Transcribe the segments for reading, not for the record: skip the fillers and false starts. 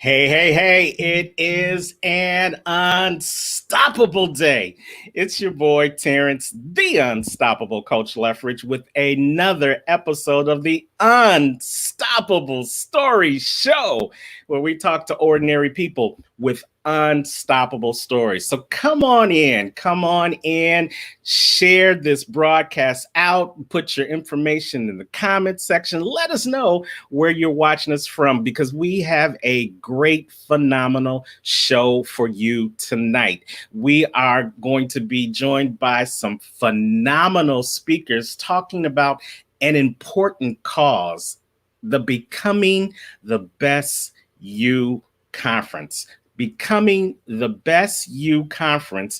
Hey, hey, hey, it is an unstoppable day. It's your boy Terrence, the unstoppable Coach Leffridge, with another episode of the Unstoppable Story Show, where we talk to ordinary people with unstoppable stories. So come on in, share this broadcast out, put your information in the comment section. Let us know where you're watching us from, because we have a great, phenomenal show for you tonight. We are going to be joined by some phenomenal speakers talking about an important cause, the Becoming the Best You Conference. Becoming the Best You Conference,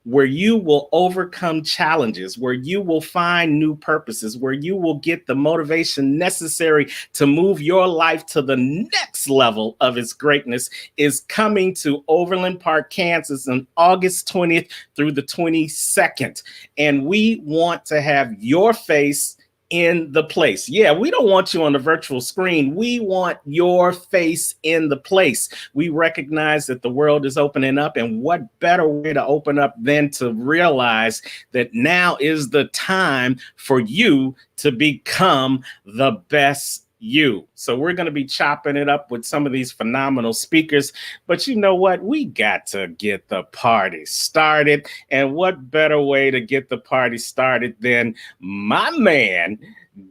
where you will overcome challenges, where you will find new purposes, where you will get the motivation necessary to move your life to the next level of its greatness, is coming to Overland Park, Kansas on August 20th through the 22nd. And we want to have your face in the place. Yeah, we don't want you on the virtual screen. We want your face in the place. We recognize that the world is opening up, and what better way to open up than to realize that now is the time for you to become the best you. So we're going to be chopping it up with some of these phenomenal speakers, but you know what? We got to get the party started. And what better way to get the party started than my man,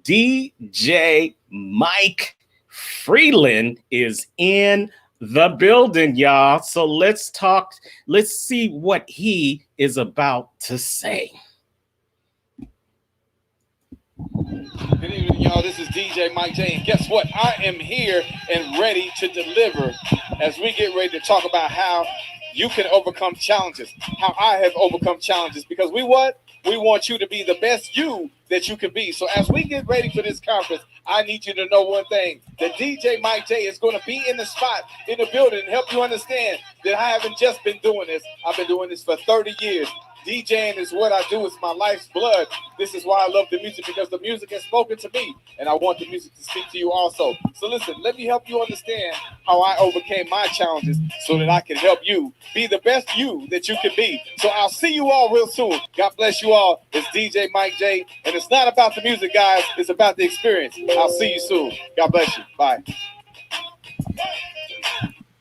DJ Mike Freeland is in the building, y'all. So let's talk. Let's see what he is about to say. Good evening, y'all. This is DJ Mike J. And guess what? I am here and ready to deliver as we get ready to talk about how you can overcome challenges, how I have overcome challenges, because we want you to be the best you that you can be. So as we get ready for this conference, I need you to know one thing, that DJ Mike J is going to be in the spot, in the building, and help you understand that I haven't just been doing this. I've been doing this for 30 years. DJing is what I do. It's my life's blood. This is why I love the music, because the music has spoken to me, and I want the music to speak to you also. So listen, let me help you understand how I overcame my challenges so that I can help you be the best you that you can be. So I'll see you all real soon. God bless you all. It's DJ Mike J, and it's not about the music, guys. It's about the experience. I'll see you soon. God bless you. Bye.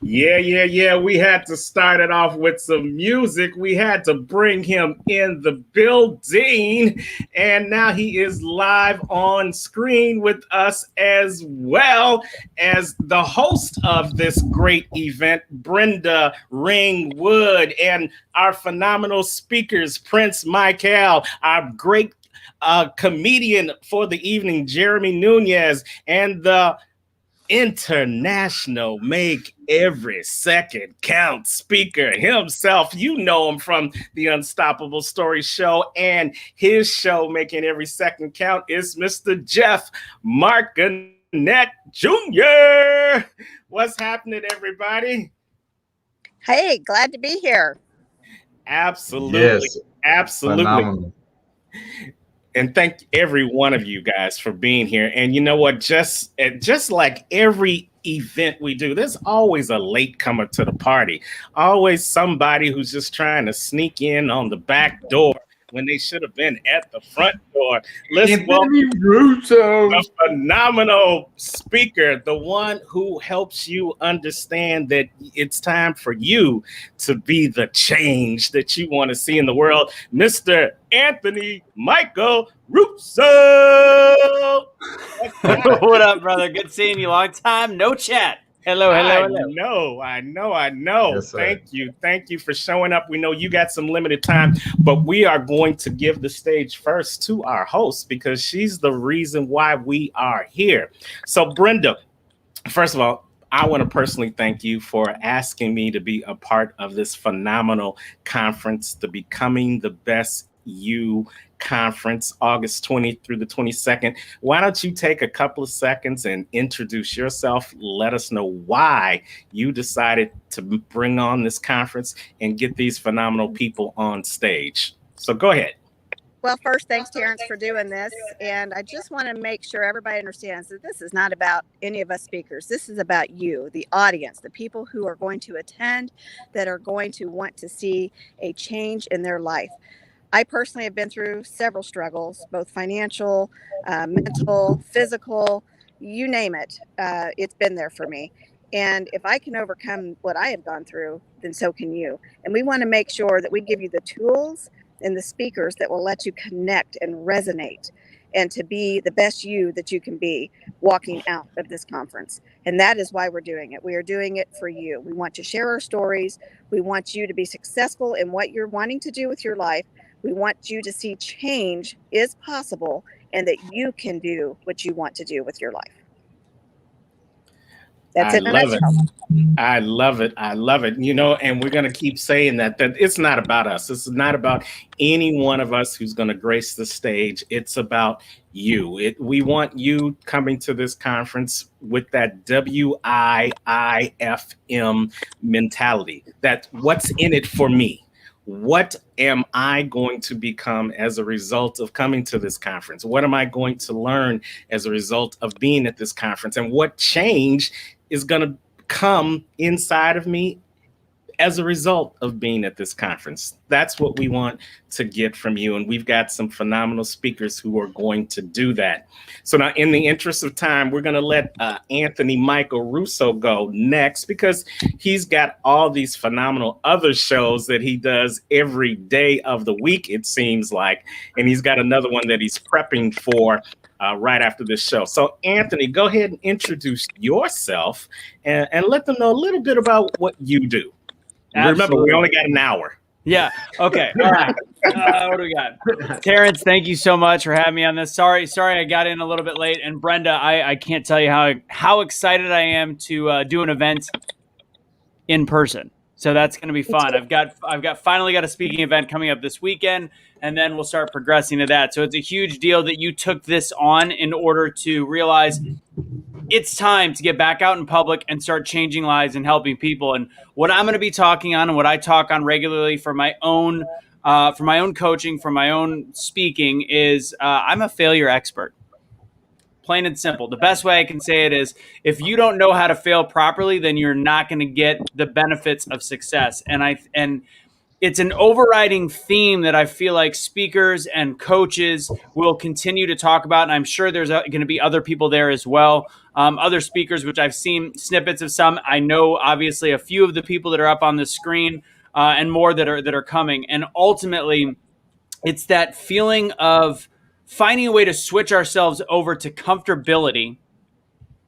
Yeah. We had to start it off with some music. We had to bring him in the building. And now he is live on screen with us, as well as the host of this great event, Brenda Ring Wood, and our phenomenal speakers, Prince Michael, our great comedian for the evening, Jeremy Nunez, and the international make every second count speaker himself. You know him from the Unstoppable Story Show, and his show, Making Every Second Count, is Mr. Jeff Martinet Jr. What's happening, everybody? Hey, glad to be here. Absolutely. Yes. Absolutely. Phenomenal. And thank every one of you guys for being here. And you know what? Just like every event we do, there's always a latecomer to the party. Always somebody who's just trying to sneak in on the back door when they should have been at the front door. Let's welcome the phenomenal speaker, the one who helps you understand that it's time for you to be the change that you want to see in the world, Mr. Anthony Michael Russo. What up, brother? Good seeing you. Long time, no chat. Hello. I know. Yes, sir. Thank you for showing up. We know you got some limited time, but we are going to give the stage first to our host, because she's the reason why we are here. So, Brenda, first of all, I want to personally thank you for asking me to be a part of this phenomenal conference, the Becoming the Best You Conference, August 20th through the 22nd. Why don't you take a couple of seconds and introduce yourself? Let us know why you decided to bring on this conference and get these phenomenal people on stage. So go ahead. Well, first, thanks, Terrence, for doing this. And I just want to make sure everybody understands that this is not about any of us speakers. This is about you, the audience, the people who are going to attend, that are going to want to see a change in their life. I personally have been through several struggles, both financial, mental, physical, you name it. It's been there for me. And if I can overcome what I have gone through, then so can you. And we want to make sure that we give you the tools and the speakers that will let you connect and resonate and to be the best you that you can be walking out of this conference. And that is why we're doing it. We are doing it for you. We want to share our stories. We want you to be successful in what you're wanting to do with your life. We want you to see change is possible and that you can do what you want to do with your life. That's it in a nutshell. I love it. I love it. You know, and we're going to keep saying that it's not about us. It's not about any one of us who's going to grace the stage. It's about you. We want you coming to this conference with that WIIFM mentality. That what's in it for me? What am I going to become as a result of coming to this conference? What am I going to learn as a result of being at this conference? And what change is going to come inside of me as a result of being at this conference? That's what we want to get from you. And we've got some phenomenal speakers who are going to do that. So now, in the interest of time, we're going to let Anthony Michael Russo go next, because he's got all these phenomenal other shows that he does every day of the week, it seems like. And he's got another one that he's prepping for right after this show. So Anthony, go ahead and introduce yourself and let them know a little bit about what you do. Absolutely. Remember, we only got an hour. Yeah. Okay. All right. What do we got? Terrence, thank you so much for having me on this. Sorry, I got in a little bit late. And Brenda, I can't tell you how excited I am to do an event in person. So that's going to be fun. I've finally got a speaking event coming up this weekend, and then we'll start progressing to that. So it's a huge deal that you took this on in order to realize it's time to get back out in public and start changing lives and helping people. And what I'm going to be talking on, and what I talk on regularly for my own coaching, for my own speaking, is I'm a failure expert. Plain and simple. The best way I can say it is, if you don't know how to fail properly, then you're not going to get the benefits of success. And it's an overriding theme that I feel like speakers and coaches will continue to talk about. And I'm sure there's going to be other people there as well. Other speakers, which I've seen snippets of some. I know, obviously, a few of the people that are up on the screen and more that are coming. And ultimately, it's that feeling of finding a way to switch ourselves over to comfortability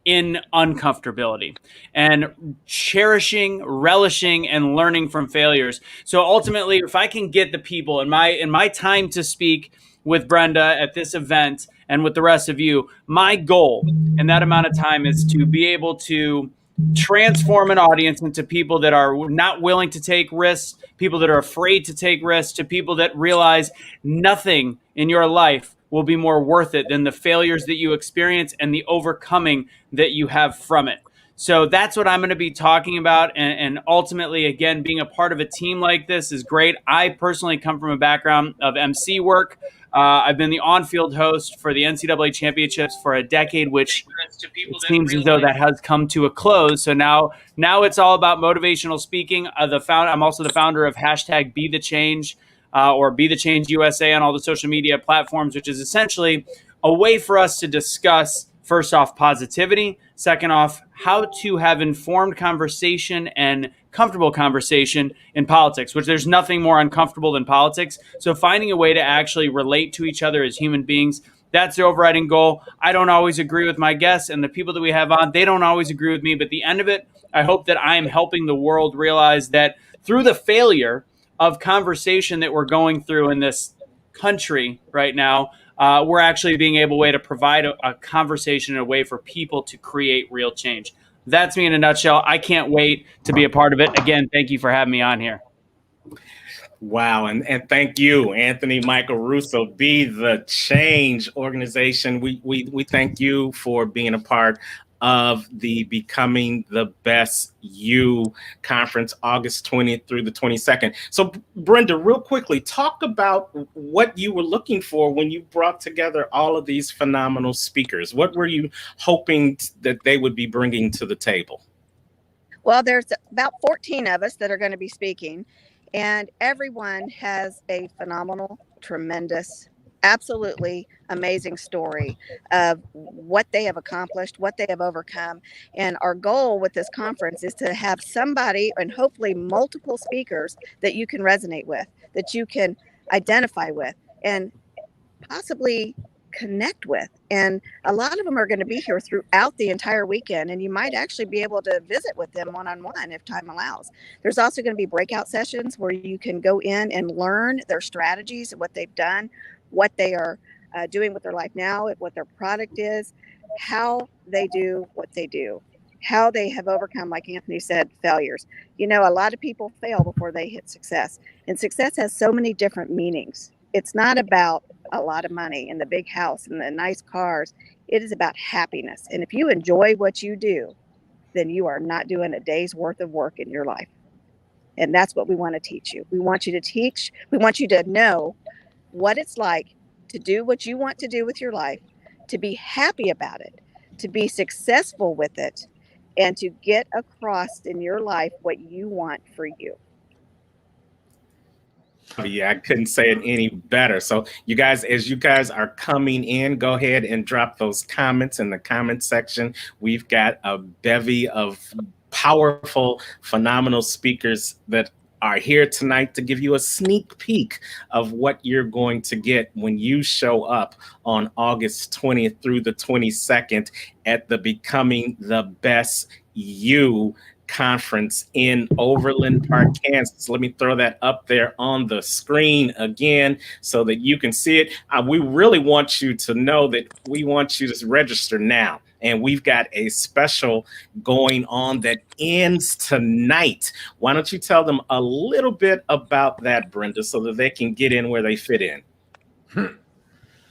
in uncomfortability, and cherishing, relishing, and learning from failures. So ultimately, if I can get the people in my time to speak with Brenda at this event and with the rest of you, my goal in that amount of time is to be able to transform an audience into people that are not willing to take risks, people that are afraid to take risks, to people that realize nothing in your life will be more worth it than the failures that you experience and the overcoming that you have from it. So that's what I'm going to be talking about. And ultimately, again, being a part of a team like this is great. I personally come from a background of MC work. I've been the on-field host for the NCAA championships for a decade, which it seems as though that has come to a close. So now it's all about motivational speaking. I'm also the founder of #BeTheChange. Or Be the Change USA on all the social media platforms, which is essentially a way for us to discuss, first off, positivity, second off, how to have informed conversation and comfortable conversation in politics, which there's nothing more uncomfortable than politics. So finding a way to actually relate to each other as human beings, that's the overriding goal. I don't always agree with my guests, and the people that we have on, they don't always agree with me. But at the end of it, I hope that I am helping the world realize that through the failure of conversation that we're going through in this country right now, we're actually being able to provide a conversation and a way for people to create real change. That's me in a nutshell. I can't wait to be a part of it. Again, thank you for having me on here. Wow. And thank you, Anthony Michael Russo, Be the Change organization. We thank you for being a part of the Becoming the Best You conference, August 20th through the 22nd. So, Brenda, real quickly, talk about what you were looking for when you brought together all of these phenomenal speakers. What were you hoping that they would be bringing to the table? Well, there's about 14 of us that are going to be speaking, and everyone has a phenomenal, tremendous, absolutely amazing story of what they have accomplished, what they have overcome. And our goal with this conference is to have somebody and hopefully multiple speakers that you can resonate with, that you can identify with, and possibly connect with. And a lot of them are going to be here throughout the entire weekend, and you might actually be able to visit with them one-on-one if time allows. There's also going to be breakout sessions where you can go in and learn their strategies, what they've done, what they are doing with their life now, what their product is, how they do what they do, how they have overcome, like Anthony said, failures. You know, a lot of people fail before they hit success, and success has so many different meanings. It's not about a lot of money and the big house and the nice cars. It is about happiness. And if you enjoy what you do, then you are not doing a day's worth of work in your life. And that's what we want to teach you. We want you to teach, we want you to know what it's like to do what you want to do with your life, to be happy about it, to be successful with it, and to get across in your life what you want for you. Yeah, I couldn't say it any better. So you guys, as you guys are coming in, go ahead and drop those comments in the comment section. We've got a bevy of powerful, phenomenal speakers that are here tonight to give you a sneak peek of what you're going to get when you show up on August 20th through the 22nd at the Becoming the Best You conference in Overland Park, Kansas. Let me throw that up there on the screen again so that you can see it. We really want you to know that we want you to register now. And we've got a special going on that ends tonight. Why don't you tell them a little bit about that, Brenda, so that they can get in where they fit in?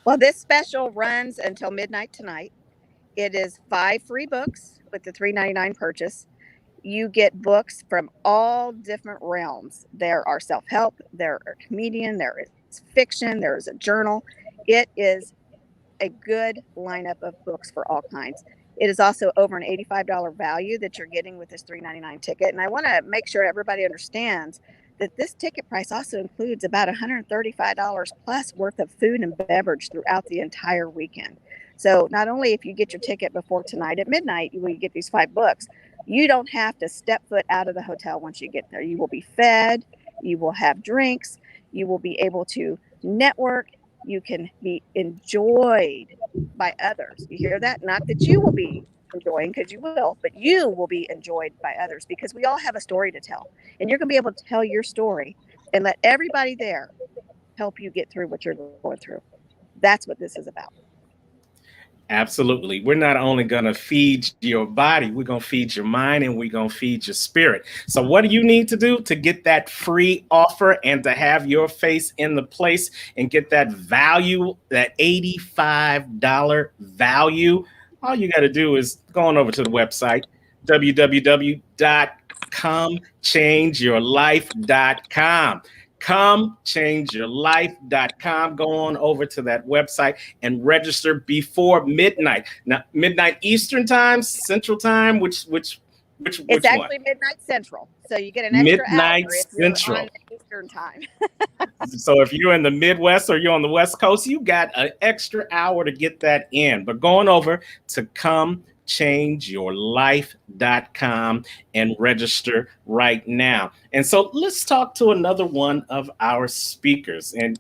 Well, this special runs until midnight tonight. It is 5 free books with the $3.99 purchase. You get books from all different realms. There are self-help, there are comedian, there is fiction, there is a journal. It is a good lineup of books for all kinds. It is also over an $85 value that you're getting with this $3.99 ticket. And I want to make sure everybody understands that this ticket price also includes about $135 plus worth of food and beverage throughout the entire weekend. So not only if you get your ticket before tonight at midnight, you get these 5 books, you don't have to step foot out of the hotel once you get there. You will be fed, you will have drinks, you will be able to network, you can be enjoyed by others. You hear that? Not that you will be enjoying, because you will, but you will be enjoyed by others, because we all have a story to tell. And you're going to be able to tell your story and let everybody there help you get through what you're going through. That's what this is about. Absolutely. We're not only going to feed your body, we're going to feed your mind, and we're going to feed your spirit. So what do you need to do to get that free offer and to have your face in the place and get that value, that $85 value? All you got to do is go on over to the website, www.comechangeyourlife.com. comechangeyourlife.com. Go on over to that website and register before midnight. Now, midnight Eastern time, Central time, which it's actually one? midnight Central. So you get an extra midnight hour if Central. you're on Eastern time. So if you're in the Midwest or you're on the West Coast, you got an extra hour to get that in. But going over to comechangeyourlife.com and register right now. And so let's talk to another one of our speakers. And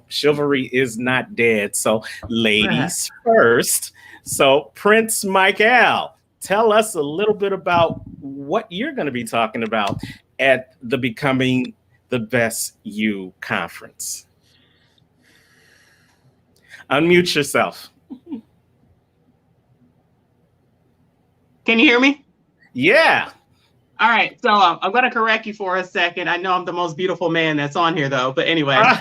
chivalry is not dead. So ladies first. So Prince Michael, tell us a little bit about what you're going to be talking about at the Becoming the Best You conference. Unmute yourself. Can you hear me? Yeah. All right, so I'm going to correct you for a second. I know I'm the most beautiful man that's on here, though. But anyway, so,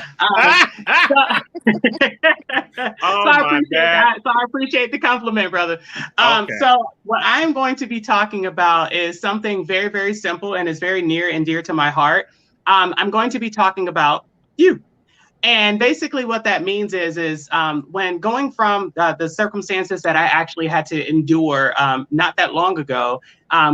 Oh so I my appreciate God. that. So I appreciate the compliment, brother. Okay. So what I'm going to be talking about is something very, very simple and is very near and dear to my heart. I'm going to be talking about you. And basically what that means is when going from the circumstances that I actually had to endure not that long ago,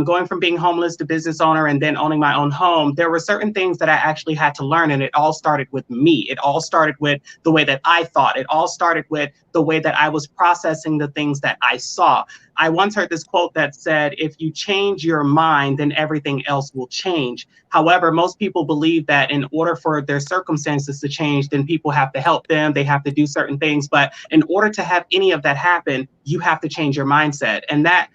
going from being homeless to business owner and then owning my own home, there were certain things that I actually had to learn. And it all started with me. It all started with the way that I thought. It all started with the way that I was processing the things that I saw. I once heard this quote that said, if you change your mind, then everything else will change. However, most people believe that in order for their circumstances to change, then people have to help them. They have to do certain things. But in order to have any of that happen, you have to change your mindset. And that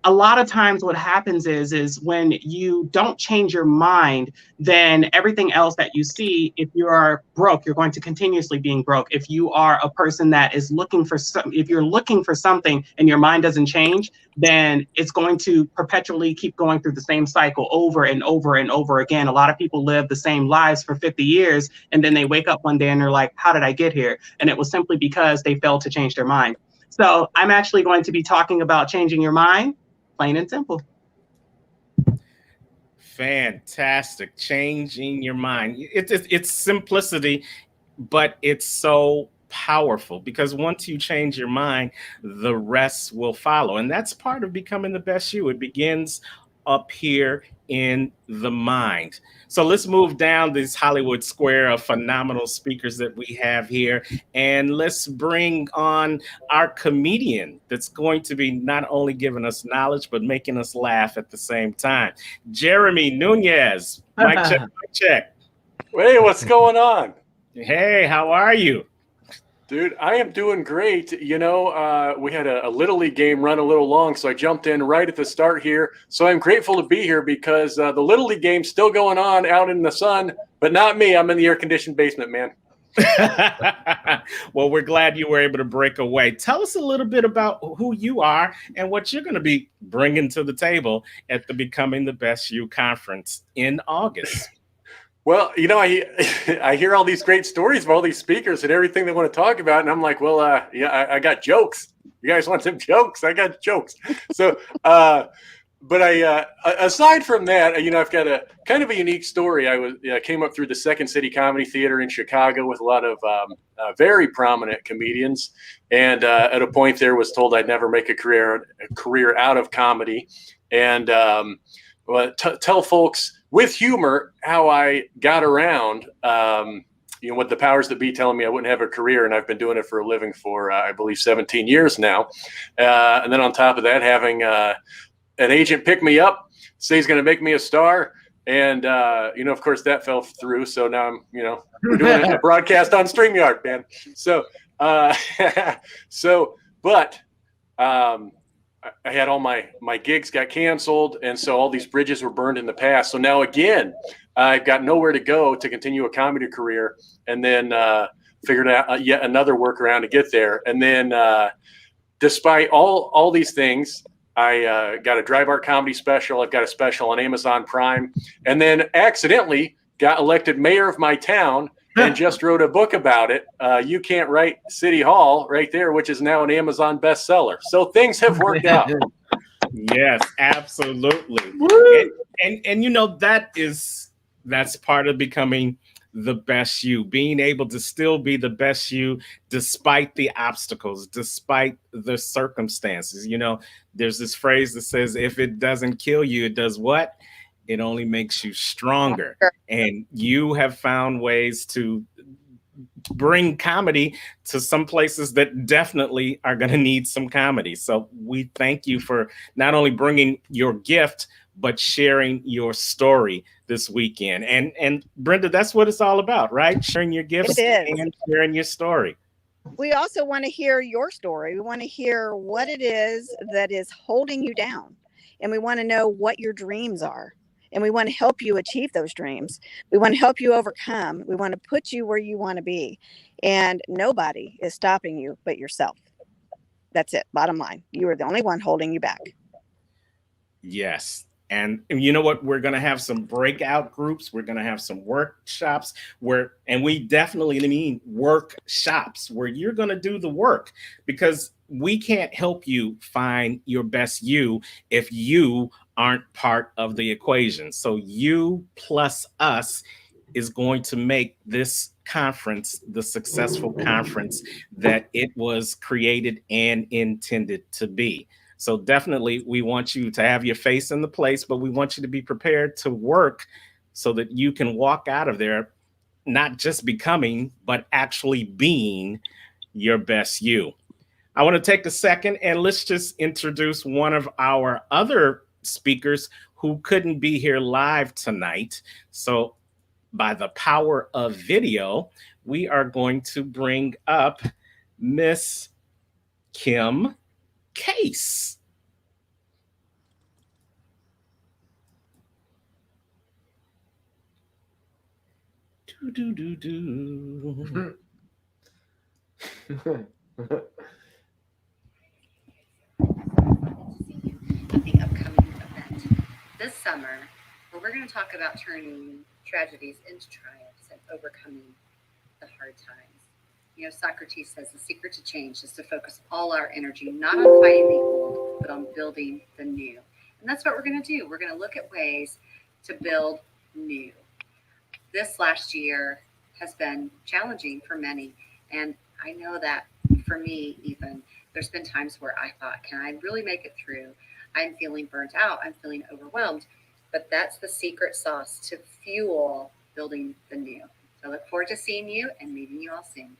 a lot of times what happens is when you don't change your mind, then everything else that you see, if you are broke, you're going to continuously being broke. If you are a person that is looking for if you're looking for something and your mind doesn't change, then it's going to perpetually keep going through the same cycle over and over and over again. A lot of people live the same lives for 50 years and then they wake up one day and they're like, how did I get here? And it was simply because they failed to change their mind. So I'm actually going to be talking about changing your mind. Plain and simple. Fantastic. Changing your mind. It's simplicity, but it's so powerful because once you change your mind, the rest will follow. And that's part of becoming the best you. It begins up here in the mind. So let's move down this Hollywood square of phenomenal speakers that we have here. And let's bring on our comedian that's going to be not only giving us knowledge, but making us laugh at the same time. Jeremy Nunez. Mic check, mic check. Hey, what's going on? Hey, how are you? Dude, I am doing great. You know, we had a Little League game run a little long, so I jumped in right at the start here. So I'm grateful to be here because the Little League game's still going on out in the sun, but not me. I'm in the air-conditioned basement, man. Well, we're glad you were able to break away. Tell us a little bit about who you are and what you're going to be bringing to the table at the Becoming the Best You conference in August. Well, you know, I hear all these great stories of all these speakers and everything they want to talk about, and I'm like, well, yeah, I got jokes. You guys want some jokes? I got jokes. So, but aside from that, you know, I've got a kind of a unique story. I came up through the Second City Comedy Theater in Chicago with a lot of very prominent comedians, and at a point there was told I'd never make a career out of comedy, and tell folks with humor how I got around, you know, with the powers that be telling me I wouldn't have a career, and I've been doing it for a living for, I believe, 17 years now. And then on top of that, having an agent pick me up, say he's going to make me a star. And, you know, of course, that fell through. So now I'm, you know, we're doing a broadcast on StreamYard, man. So, but I had all my gigs got canceled, and so all these bridges were burned in the past. So now again, I've got nowhere to go to continue a comedy career, and then figured out yet another workaround to get there. And then, despite all these things, I got a Drive Art comedy special. I've got a special on Amazon Prime, and then accidentally got elected mayor of my town. And just wrote a book about it. You Can't Write City Hall, right there, which is now an Amazon bestseller. So things have worked out. Yes, absolutely. And you know, that's part of becoming the best you, being able to still be the best you despite the obstacles, despite the circumstances. You know, there's this phrase that says, if it doesn't kill you, it does what? It only makes you stronger. And you have found ways to bring comedy to some places that definitely are going to need some comedy. So we thank you for not only bringing your gift, but sharing your story this weekend. And Brenda, that's what it's all about, right? Sharing your gifts and sharing your story. We also want to hear your story. We want to hear what it is that is holding you down. And we want to know what your dreams are. And we want to help you achieve those dreams. We want to help you overcome. We want to put you where you want to be. And nobody is stopping you but yourself. That's it. Bottom line. You are the only one holding you back. Yes. And you know what? We're going to have some breakout groups. We're going to have some workshops and we definitely mean workshops where you're going to do the work, because we can't help you find your best you if you aren't part of the equation. So you plus us is going to make this conference the successful conference that it was created and intended to be. So definitely we want you to have your face in the place, but we want you to be prepared to work so that you can walk out of there not just becoming, but actually being your best you. I want to take a second and let's just introduce one of our other speakers who couldn't be here live tonight. So by the power of video, we are going to bring up Miss Kim Case. Do. The upcoming event this summer, where we're going to talk about turning tragedies into triumphs and overcoming the hard times. You know, Socrates says the secret to change is to focus all our energy not on fighting the old, but on building the new. And that's what we're going to do. We're going to look at ways to build new. This last year has been challenging for many. And I know that for me, even, there's been times where I thought, can I really make it through? I'm feeling burnt out. I'm feeling overwhelmed. But that's the secret sauce to fuel building the new. So I look forward to seeing you and meeting you all soon.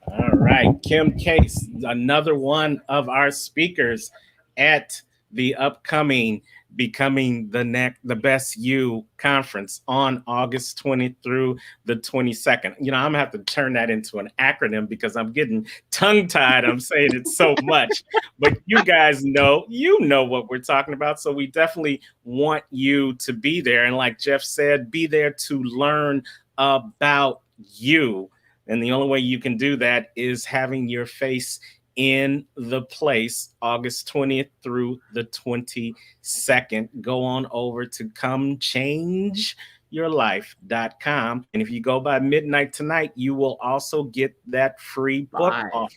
All right, Kim Case, another one of our speakers at the upcoming Becoming the Best You conference on August 20th through the 22nd. You know, I'm gonna have to turn that into an acronym because I'm getting tongue-tied. I'm saying it so much, but you guys know what we're talking about. So we definitely want you to be there. And like Jeff said, be there to learn about you. And the only way you can do that is having your face in the place August 20th through the 22nd. Go on over to comechangeyourlife.com. And if you go by midnight tonight, you will also get that free book offer.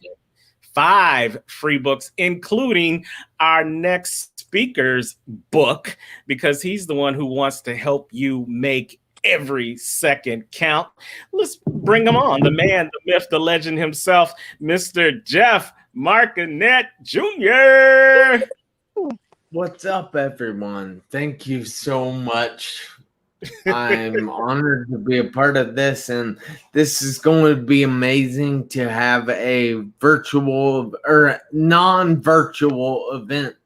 5 free books, including our next speaker's book, because he's the one who wants to help you make every second count. Let's bring him on. The man, the myth, the legend himself, Mr. Jeff Martinet Jr. What's up, everyone? Thank you so much. I'm honored to be a part of this, and this is going to be amazing to have a virtual or non-virtual event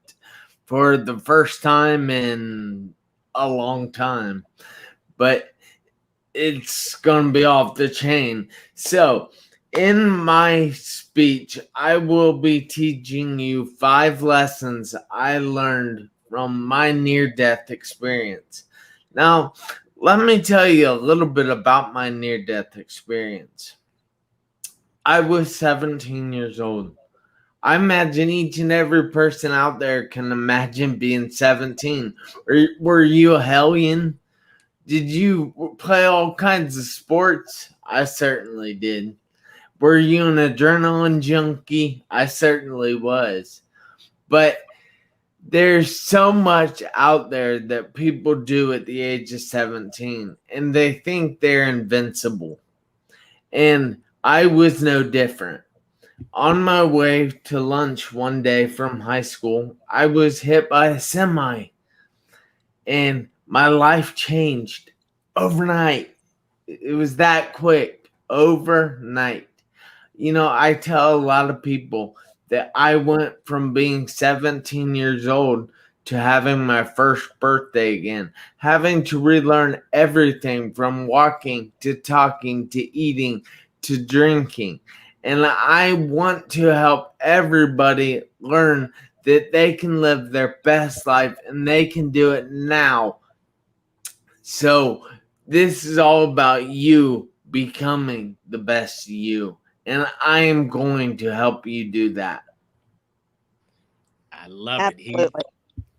for the first time in a long time. But it's going to be off the chain. So in my speech, I will be teaching you 5 lessons I learned from my near-death experience. Now, let me tell you a little bit about my near-death experience. I was 17 years old. I imagine each and every person out there can imagine being 17. Were you a hellion? Did you play all kinds of sports? I certainly did. Were you an adrenaline junkie? I certainly was. But there's so much out there that people do at the age of 17, and they think they're invincible. And I was no different. On my way to lunch one day from high school, I was hit by a semi, and my life changed overnight. It was that quick, overnight. You know, I tell a lot of people that I went from being 17 years old to having my first birthday again, having to relearn everything from walking to talking to eating to drinking. And I want to help everybody learn that they can live their best life and they can do it now. So this is all about you becoming the best you. And I am going to help you do that. I love Absolutely. it.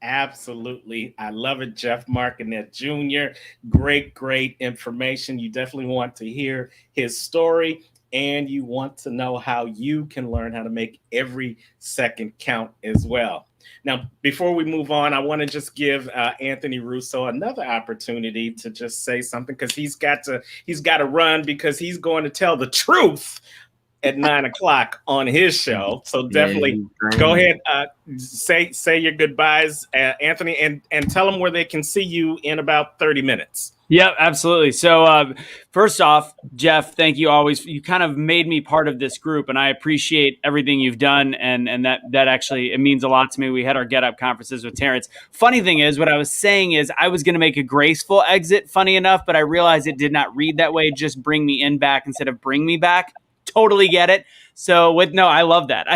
Absolutely. I love it, Jeff Martinet Jr. Great information. You definitely want to hear his story, and you want to know how you can learn how to make every second count as well. Now, before we move on, I want to just give Anthony Russo another opportunity to just say something, because he's got to run, because he's going to tell the truth at 9 o'clock on his show. So definitely go ahead, say your goodbyes, Anthony, and tell them where they can see you in about 30 minutes. Yep, absolutely. So first off, Jeff, thank you always. You kind of made me part of this group, and I appreciate everything you've done. And that actually, it means a lot to me. We had our Get Up conferences with Terrence. Funny thing is, what I was saying is I was going to make a graceful exit, funny enough, but I realized it did not read that way. Just bring me in back instead of bring me back. Totally get it. So I love that.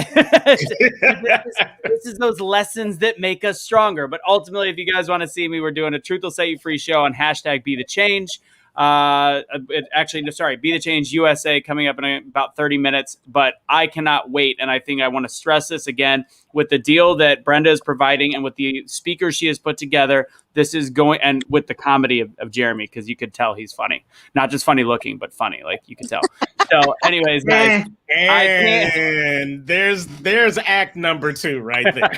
This is those lessons that make us stronger. But ultimately, if you guys want to see me, we're doing a Truth Will Set You Free show on #BeTheChange. Be the Change USA, coming up in about 30 minutes. But I cannot wait. And I think I want to stress this again, with the deal that Brenda is providing and with the speakers she has put together. This is going, and with the comedy of Jeremy, because you could tell he's funny, not just funny looking, but funny, like you can tell. So anyways, guys, and there's act number 2 right there.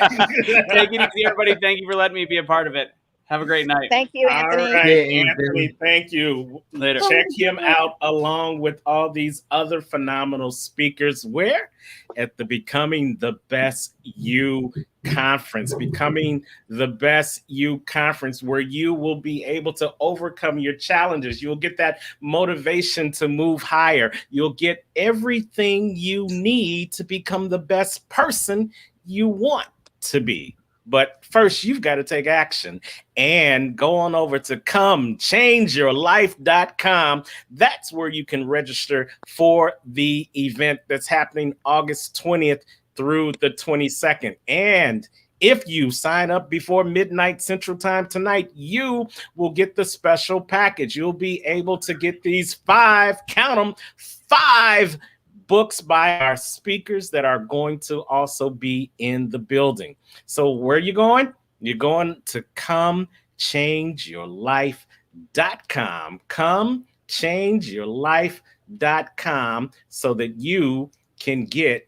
Take it easy, everybody. Thank you for letting me be a part of it. Have a great night. Thank you, Anthony. All right, Anthony, thank you. Later. Check him out along with all these other phenomenal speakers. Where? At the Becoming the Best You conference. Becoming the Best You conference, where you will be able to overcome your challenges. You'll get that motivation to move higher. You'll get everything you need to become the best person you want to be. But first, you've got to take action and go on over to comechangeyourlife.com. That's where you can register for the event that's happening August 20th through the 22nd. And if you sign up before midnight Central Time tonight, you will get the special package. You'll be able to get these 5 books by our speakers that are going to also be in the building. So where are you going? You're going to comechangeyourlife.com. Comechangeyourlife.com, so that you can get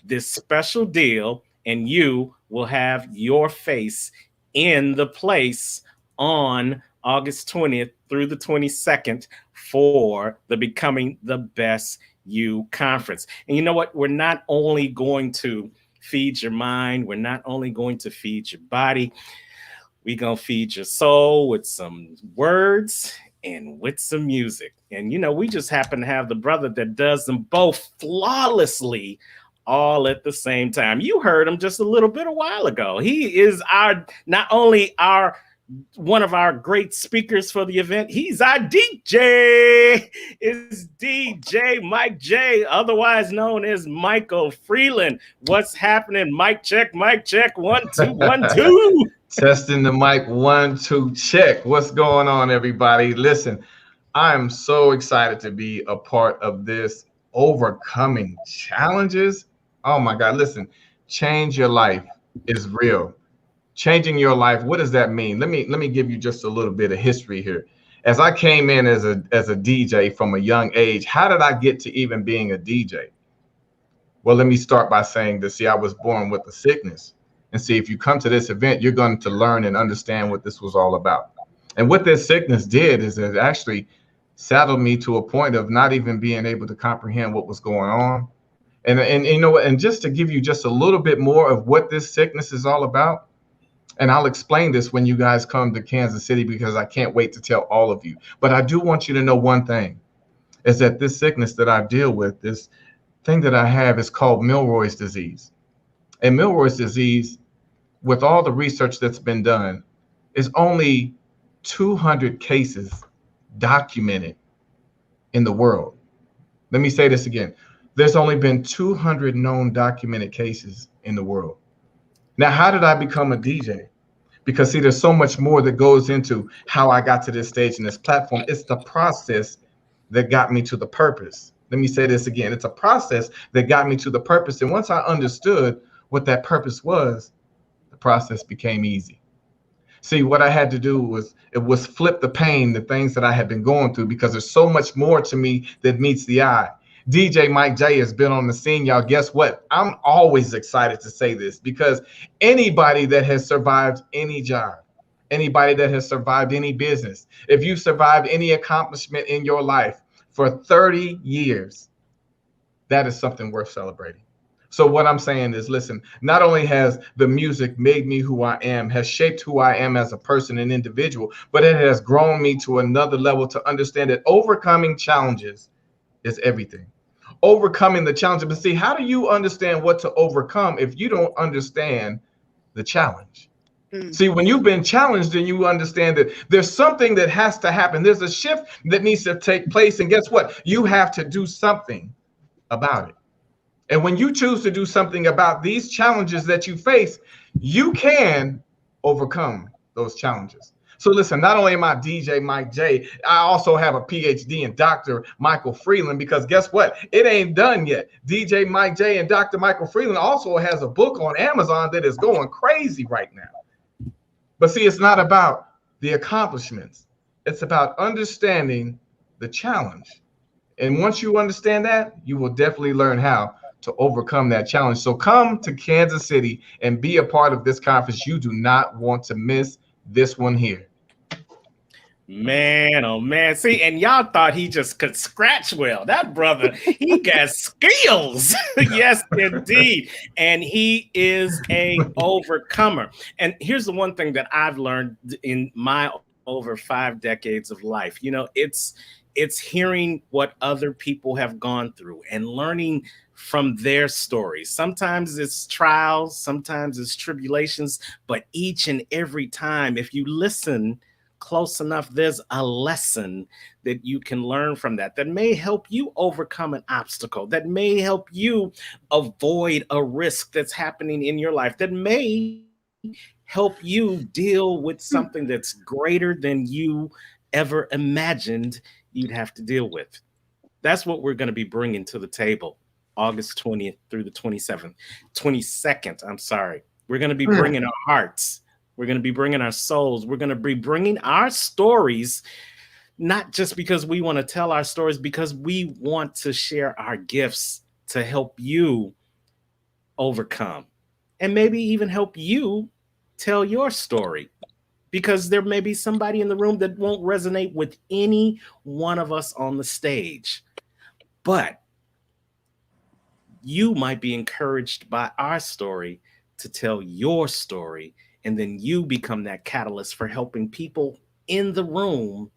this special deal and you will have your face in the place on August 20th through the 22nd for the Becoming the Best You conference. And you know what? We're not only going to feed your mind, we're not only going to feed your body, we're going to feed your soul with some words and with some music. And you know, we just happen to have the brother that does them both flawlessly, all at the same time. You heard him just a little bit a while ago. He is not only one of our great speakers for the event, he's our DJ. It's DJ Mike J, otherwise known as Michael Freeland. What's happening? Mic check, 1 2 1 2. Testing the mic, 1 2 check. What's going on, everybody? Listen, I'm so excited to be a part of this overcoming challenges. Oh my God, listen, change your life is real. Changing your life, what does that mean? Let me give you just a little bit of history here. As I came in as a DJ from a young age, how did I get to even being a DJ? Well, let me start by saying this. See, I was born with a sickness. And see, if you come to this event, you're going to learn and understand what this was all about. And what this sickness did is it actually saddled me to a point of not even being able to comprehend what was going on. And you know what? And just to give you just a little bit more of what this sickness is all about, and I'll explain this when you guys come to Kansas City, because I can't wait to tell all of you. But I do want you to know one thing, is that this sickness that I deal with, this thing that I have, is called Milroy's disease. And Milroy's disease, with all the research that's been done, is only 200 cases documented in the world. Let me say this again. There's only been 200 known documented cases in the world. Now, how did I become a DJ? Because see, there's so much more that goes into how I got to this stage and this platform. It's the process that got me to the purpose. Let me say this again. It's a process that got me to the purpose. And once I understood what that purpose was, the process became easy. See, what I had to do was flip the pain, the things that I had been going through, because there's so much more to me that meets the eye. DJ Mike J has been on the scene, y'all. Guess what? I'm always excited to say this, because anybody that has survived any job, anybody that has survived any business, if you survived any accomplishment in your life for 30 years, that is something worth celebrating. So what I'm saying is, listen, not only has the music made me who I am, has shaped who I am as a person and individual, but it has grown me to another level to understand that overcoming challenges is everything. Overcoming the challenge. But see, how do you understand what to overcome if you don't understand the challenge? See, when you've been challenged, then you understand that there's something that has to happen. There's a shift that needs to take place. And guess what? You have to do something about it. And when you choose to do something about these challenges that you face, you can overcome those challenges. So listen, not only am I DJ Mike J, I also have a PhD in Dr. Michael Freeland, because guess what? It ain't done yet. DJ Mike J and Dr. Michael Freeland also has a book on Amazon that is going crazy right now. But see, it's not about the accomplishments. It's about understanding the challenge. And once you understand that, you will definitely learn how to overcome that challenge. So come to Kansas City and be a part of this conference. You do not want to miss this one here. Man, oh man. See, and y'all thought he just could scratch well. That brother, he got skills. Yes, indeed. And he is a overcomer. And here's the one thing that I've learned in my over 5 decades of life. You know, it's hearing what other people have gone through and learning from their stories. Sometimes it's trials, sometimes it's tribulations, but each and every time, if you listen close enough, there's a lesson that you can learn from that may help you overcome an obstacle, that may help you avoid a risk that's happening in your life, that may help you deal with something that's greater than you ever imagined you'd have to deal with. That's what we're going to be bringing to the table August 20th through the 22nd. I'm sorry. We're going to be bringing our hearts. We're going to be bringing our souls. We're going to be bringing our stories, not just because we want to tell our stories, because we want to share our gifts to help you overcome and maybe even help you tell your story, because there may be somebody in the room that won't resonate with any one of us on the stage, but you might be encouraged by our story to tell your story. And then you become that catalyst for helping people in the room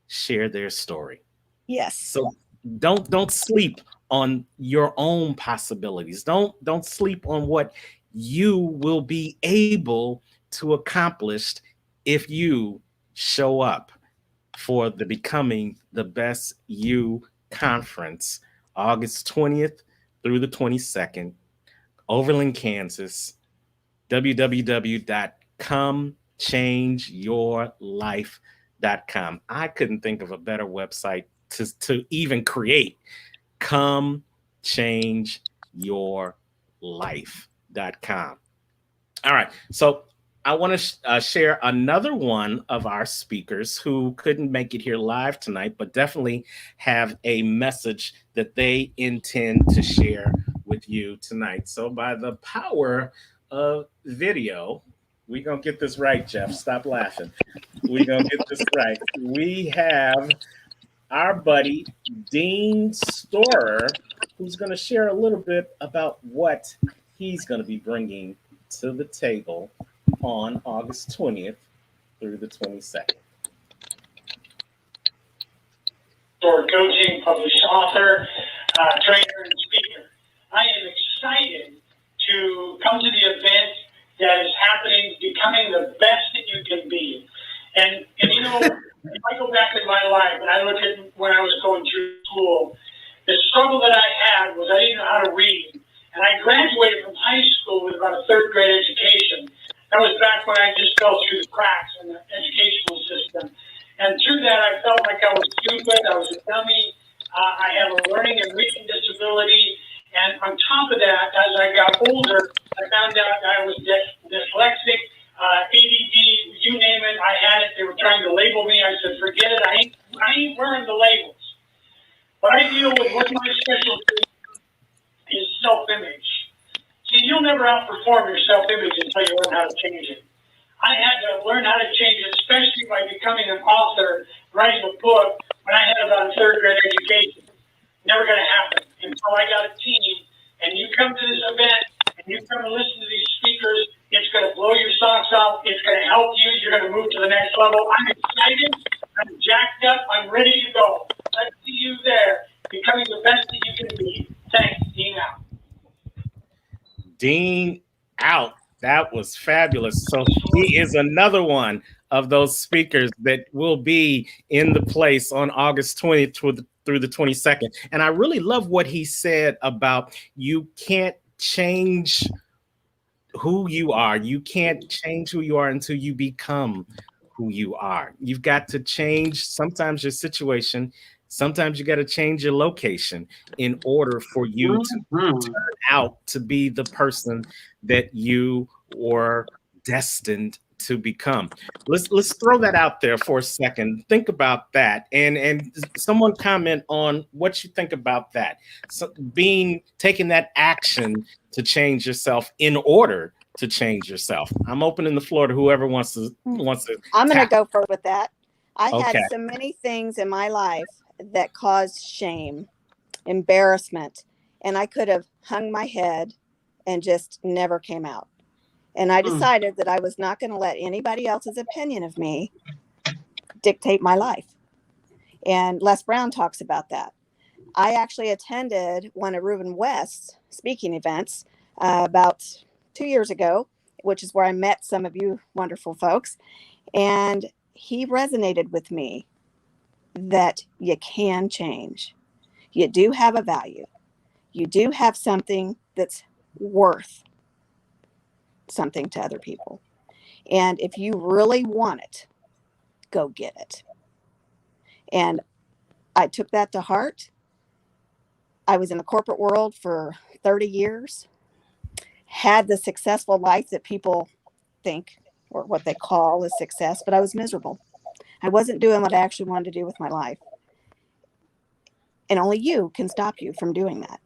share their story. Yes. So don't sleep on your own possibilities. Don't sleep on what you will be able to accomplish if you show up for the Becoming the Best You conference, August 20th through the 22nd, Overland, Kansas. www.comechangeyourlife.com. I couldn't think of a better website to even create. Comechangeyourlife.com. All right. So I want to share another one of our speakers who couldn't make it here live tonight, but definitely have a message that they intend to share with you tonight. So by the power of video, we're going to get this right, Jeff. Stop laughing. We're going to get this right. We have our buddy, Dean Storer, who's going to share a little bit about what he's going to be bringing to the table on August 20th through the 22nd. Coaching, published author, trainer, and speaker. I am excited to come to the event that is happening, becoming the best that you can be. And you know, if I go back in my life and I look at when I was going through school, the struggle that I had was I didn't know how to read. And I graduated from high school with about a 3rd grade education. That was back when I just fell through the cracks in the educational system. And through that, I felt like I was stupid, I was a dummy, I have a learning and reading disability. And on top of that, as I got older, I found out I was dyslexic, ADD, you They were trying to label me. I said, forget it. I ain't wearing the labels. What I deal with my specialty is self-image. See, you'll never outperform your self-image until you learn how to change it. I had to learn how to change it, especially by becoming an author, writing a book when I had about a third grade education. Never going to happen until I got a team. And you come to this event and you come and listen to these speakers. It's going to blow your socks off. It's going to help you. You're going to move to the next level. I'm excited. I'm jacked up. I'm ready to go. Let's see you there, becoming the best that you can be. Thanks. Dean out. Dean out. That was fabulous. So he is another one of those speakers that will be in the place on August 20th through the 22nd. And I really love what he said about you can't change who you are. You can't change who you are until you become who you are. You've got to change sometimes your situation. Sometimes you got to change your location in order for you to turn out to be the person that you were destined to become. Let's throw that out there for a second. Think about that, and someone comment on what you think about that. So taking that action to change yourself in order to change yourself. I'm opening the floor to whoever wants to. I'm going to go forward with that. I Okay. had so many things in my life that caused shame, embarrassment, and I could have hung my head and just never came out. And I decided that I was not going to let anybody else's opinion of me dictate my life. And Les Brown talks about that. I actually attended one of Reuben West's speaking events about 2 years ago, which is where I met some of you wonderful folks. And he resonated with me that you can change. You do have a value. You do have something that's worth something to other people. And if you really want it, go get it. And I took that to heart. I was in the corporate world for 30 years, had the successful life that people think or what they call a success, but I was miserable. I wasn't doing what I actually wanted to do with my life. And only you can stop you from doing that.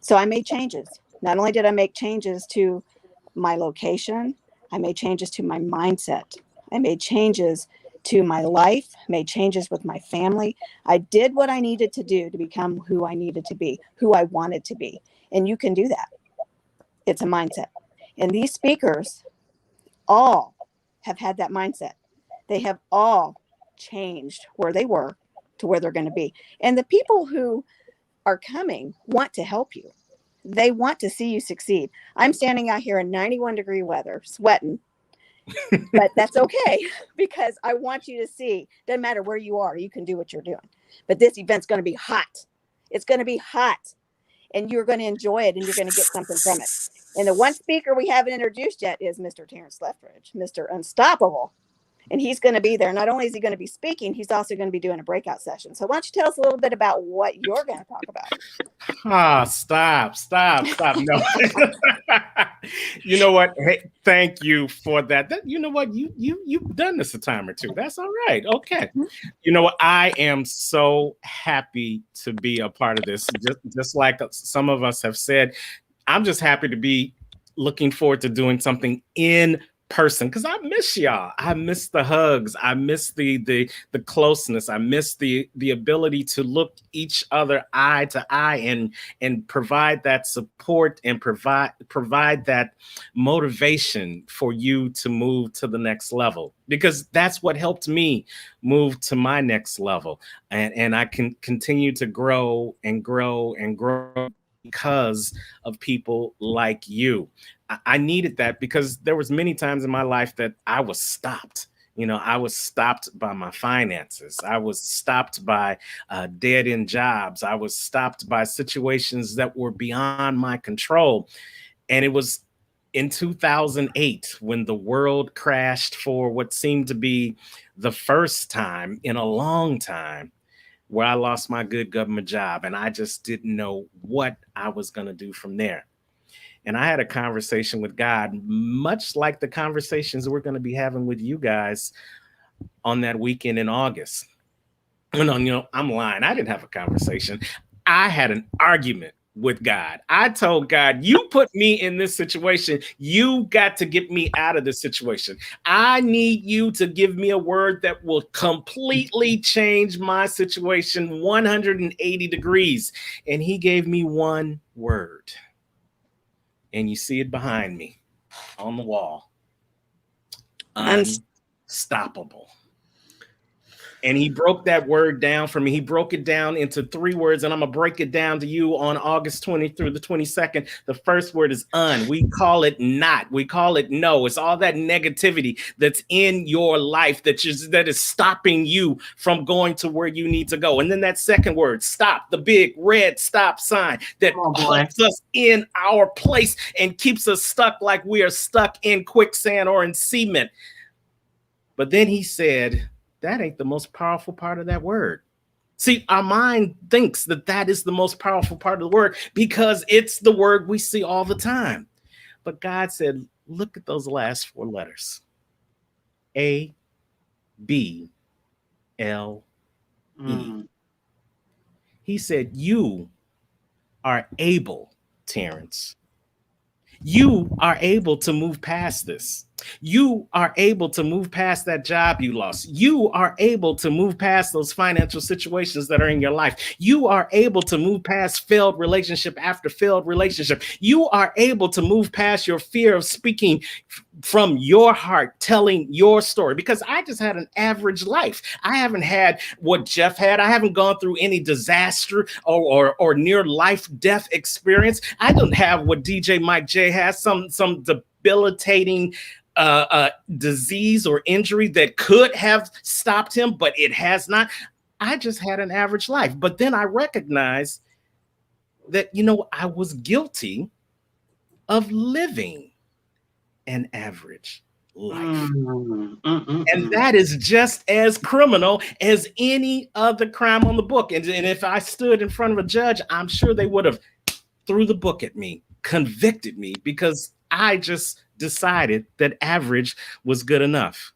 So I made changes. Not only did I make changes to my location, I made changes to my mindset. I made changes to my life, made changes with my family. I did what I needed to do to become who I needed to be, who I wanted to be. And you can do that. It's a mindset. And these speakers all have had that mindset. They have all changed where they were to where they're going to be. And the people who are coming want to help you. They want to see you succeed. I'm standing out here in 91-degree weather, sweating, but that's okay because I want you to see, doesn't matter where you are, you can do what you're doing. But this event's going to be hot. It's going to be hot, and you're going to enjoy it, and you're going to get something from it. And the one speaker we haven't introduced yet is Mr. Terrence Lethbridge, Mr. Unstoppable. And he's going to be there. Not only is he going to be speaking, he's also going to be doing a breakout session. So why don't you tell us a little bit about what you're going to talk about? Stop. No. You know what? Hey, thank you for that. You know what? You've done this a time or two. That's all right. Okay. You know what? I am so happy to be a part of this. Just like some of us have said, I'm just happy to be looking forward to doing something in person because I miss y'all. I miss the hugs. I miss the closeness. I miss the ability to look each other eye to eye and provide that support and provide that motivation for you to move to the next level, because that's what helped me move to my next level. And I can continue to grow and grow and grow because of people like you. I needed that because there was many times in my life that I was stopped. I was stopped by my finances. I was stopped by dead-end jobs. I was stopped by situations that were beyond my control. And it was in 2008 when the world crashed for what seemed to be the first time in a long time, where I lost my good government job, and I just didn't know what I was going to do from there. And I had a conversation with God, much like the conversations we're going to be having with you guys on that weekend in August. No, I'm lying. I didn't have a conversation. I had an argument with God. I told God, you put me in this situation. You got to get me out of this situation. I need you to give me a word that will completely change my situation 180 degrees. And he gave me one word. And you see it behind me on the wall. Unstoppable. And he broke that word down for me. He broke it down into 3 words, and I'm going to break it down to you on August 20th through the 22nd. The first word is We call it not. We call it no. It's all that negativity that's in your life that is stopping you from going to where you need to go. And then that second word, stop, the big red stop sign that holds us in our place and keeps us stuck like we are stuck in quicksand or in cement. But then he said, that ain't the most powerful part of that word. See, our mind thinks that is the most powerful part of the word because it's the word we see all the time. But God said, look at those last 4 letters. A, B, L, E. He said, you are able, Terrence. You are able to move past this. You are able to move past that job you lost. You are able to move past those financial situations that are in your life. You are able to move past failed relationship after failed relationship. You are able to move past your fear of speaking from your heart, telling your story, because I just had an average life. I haven't had what Jeff had. I haven't gone through any disaster or near life death experience. I don't have what DJ Mike J has, some debilitating disease or injury that could have stopped him, but it has not. I just had an average life. But then I recognized that, I was guilty of living an average life. And that is just as criminal as any other crime on the book. And if I stood in front of a judge, I'm sure they would have threw the book at me, convicted me, because I just decided that average was good enough.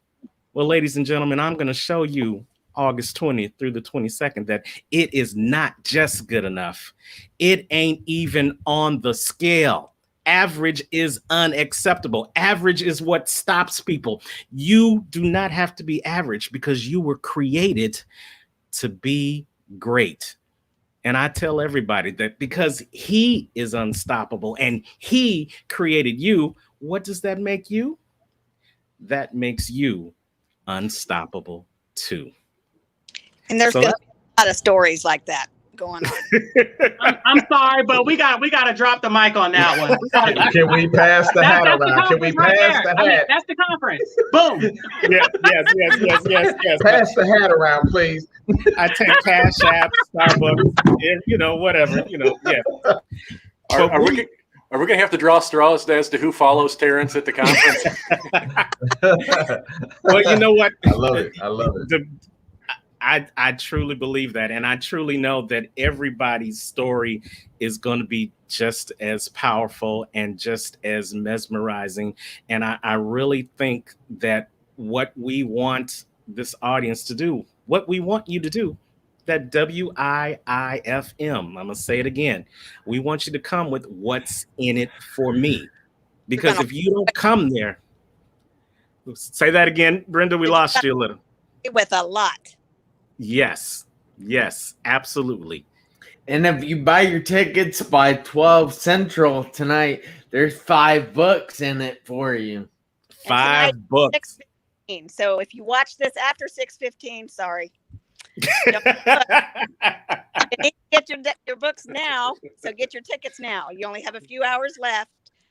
Well, ladies and gentlemen, I'm going to show you August 20th through the 22nd that it is not just good enough. It ain't even on the scale. Average is unacceptable. Average is what stops people. You do not have to be average because you were created to be great. And I tell everybody that because he is unstoppable and he created you, what does that make you? That makes you unstoppable too. And there's going to be a lot of stories like that going on. I'm sorry, but we got to drop the mic on that one. Can we pass the hat around? Can we pass the hat? That's the conference. Boom. Yes. Pass the hat around, please. I take Cash App, Starbucks, whatever, yeah. Are we going to have to draw straws as to who follows Terrence at the conference? Well, you know what? I love it. I truly believe that. And I truly know that everybody's story is going to be just as powerful and just as mesmerizing. And I really think that what we want this audience to do, what we want you to do, that WIIFM, I'm going to say it again. We want you to come with what's in it for me. Because if you don't come there, say that again, Brenda, we lost you a little. With a lot. Yes, absolutely. And if you buy your tickets by 12 Central tonight, there's 5 books in it for you. 5 books. 6:15. So if you watch this after 6:15, sorry. You need to get your books now, so get your tickets now. You only have a few hours left.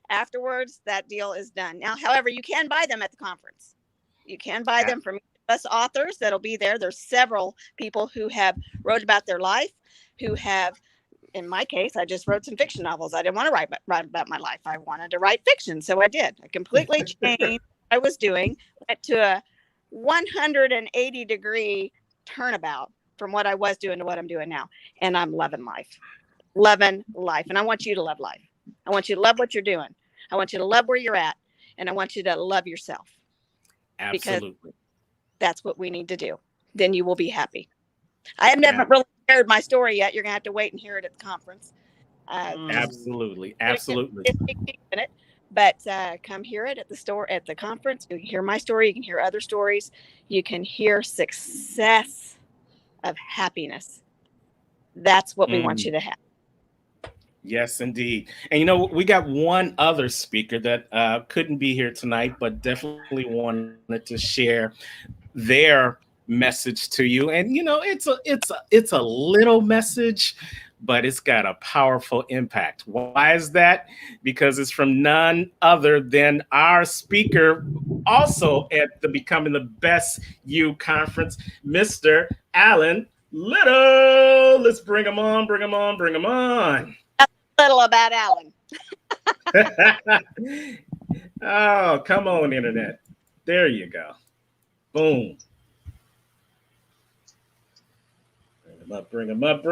Afterwards, that deal is done. Now, however, you can buy them at the conference. You can buy them from us authors that'll be there. There's several people who have wrote about their life, who have, in my case, I just wrote some fiction novels. I didn't want to write about my life. I wanted to write fiction, so I did. I completely changed what I was doing, went to a 180-degree turnabout from what I was doing to what I'm doing now. And I'm loving life. And I want you to love life. I want you to love what you're doing. I want you to love where you're at. And I want you to love yourself. Absolutely. Because That's what we need to do. Then you will be happy. I have never really shared my story yet. You're going to have to wait and hear it at the conference. Absolutely. But come hear it at the conference. You can hear my story. You can hear other stories. You can hear success of happiness. That's what we want you to have. Yes, indeed. And we got one other speaker that couldn't be here tonight, but definitely wanted to share their message to you. And it's a little message, but it's got a powerful impact. Why is that? Because it's from none other than our speaker, also at the Becoming the Best You conference, Mr. Alan Little. Let's bring him on. Little about Alan. Oh, come on, internet. There you go. Boom. Bring him up.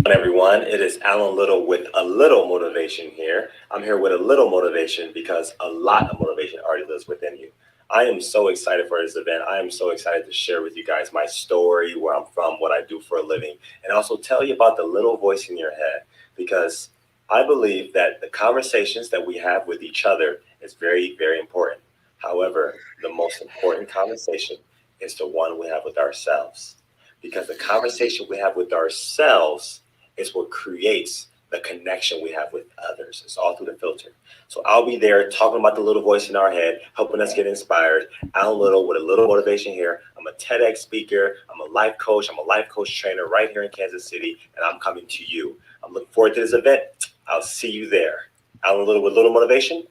Everyone, it is Alan Little with a little motivation here. I'm here with a little motivation because a lot of motivation already lives within you. I am so excited for this event. I am so excited to share with you guys my story, where I'm from, what I do for a living, and also tell you about the little voice in your head, because I believe that the conversations that we have with each other is very, very important. However, the most important conversation is the one we have with ourselves, because the conversation we have with ourselves is what creates the connection we have with others. It's all through the filter. So I'll be there talking about the little voice in our head, helping us get inspired. Alan Little with a little motivation here. I'm a TEDx speaker. I'm a life coach. I'm a life coach trainer right here in Kansas City, and I'm coming to you. I'm looking forward to this event. I'll see you there. Alan Little with little motivation,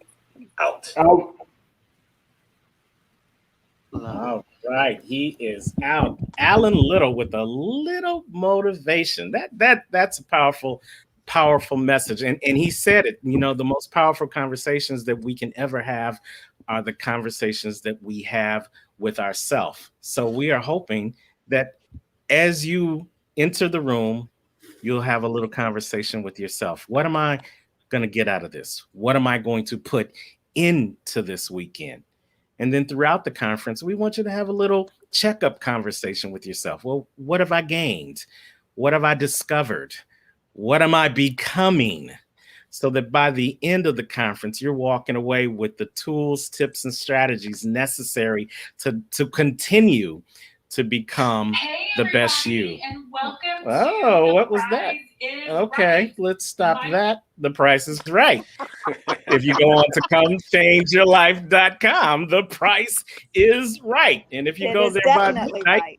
out. All right, he is out. Alan Little with a little motivation. That's a powerful message. And he said it, the most powerful conversations that we can ever have are the conversations that we have with ourselves. So we are hoping that as you enter the room, you'll have a little conversation with yourself. What am I going to get out of this? What am I going to put into this weekend? And then throughout the conference, we want you to have a little checkup conversation with yourself. Well, what have I gained? What have I discovered? What am I becoming? So that by the end of the conference, you're walking away with the tools, tips, and strategies necessary to continue to become the best you. And welcome what was that? Okay, right. Let's stop that. The Price is Right. If you go on to comechangeyourlife.com, the price is right. And if you go there by midnight, right.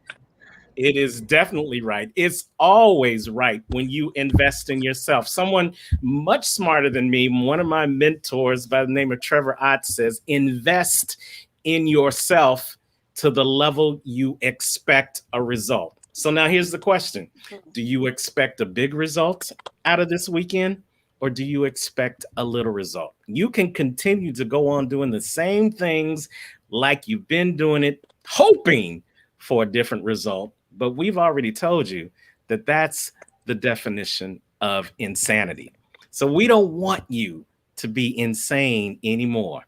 It is definitely right. It's always right when you invest in yourself. Someone much smarter than me, one of my mentors by the name of Trevor Ott, says, invest in yourself to the level you expect a result. So now here's the question. Do you expect a big result out of this weekend, or do you expect a little result? You can continue to go on doing the same things like you've been doing it, hoping for a different result. But we've already told you that that's the definition of insanity. So we don't want you to be insane anymore.